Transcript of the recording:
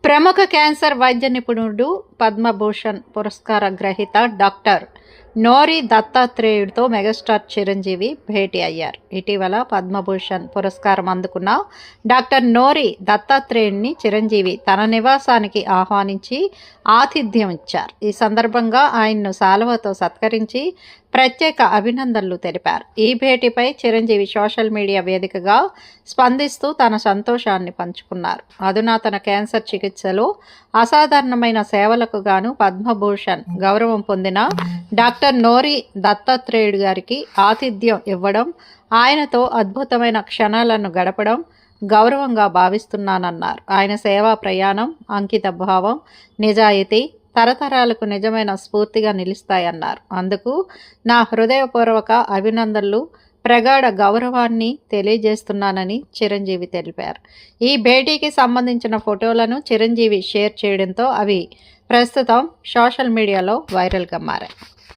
ప్రముఖ క్యాన్సర్ వైద్య నిపుణుడు, పద్మభూషణ్ పురస్కార గ్రహీత డాక్టర్ నోరి దత్తాత్రేయుడితో మెగాస్టార్ చిరంజీవి భేటీ అయ్యారు. ఇటీవల పద్మభూషణ్ పురస్కారం అందుకున్న డాక్టర్ నోరి దత్తాత్రేయుడిని చిరంజీవి తన నివాసానికి ఆహ్వానించి ఆతిథ్యం ఇచ్చారు. ఈ సందర్భంగా ఆయన్ను శాలువతో సత్కరించి ప్రత్యేక అభినందనలు తెలిపారు. ఈ భేటీపై చిరంజీవి సోషల్ మీడియా వేదికగా స్పందిస్తూ తన సంతోషాన్ని పంచుకున్నారు. అధునాతన క్యాన్సర్ చికిత్సలో అసాధారణమైన సేవలకు గాను పద్మభూషణ్ గౌరవం పొందిన డాక్టర్ నోరి దత్తాత్రేయుడు గారికి ఆతిథ్యం ఇవ్వడం, ఆయనతో అద్భుతమైన క్షణాలను గడపడం గౌరవంగా భావిస్తున్నానన్నారు. ఆయన సేవా ప్రయాణం, అంకిత భావం, నిజాయితీ తరతరాలకు నిజమైన స్ఫూర్తిగా నిలుస్తాయన్నారు. అందుకు నా హృదయపూర్వక అభినందనలు, ప్రగాఢ గౌరవాన్ని తెలియజేస్తున్నానని చిరంజీవి తెలిపారు. ఈ భేటీకి సంబంధించిన ఫోటోలను చిరంజీవి షేర్ చేయడంతో అవి ప్రస్తుతం సోషల్ మీడియాలో వైరల్గా మారాయి.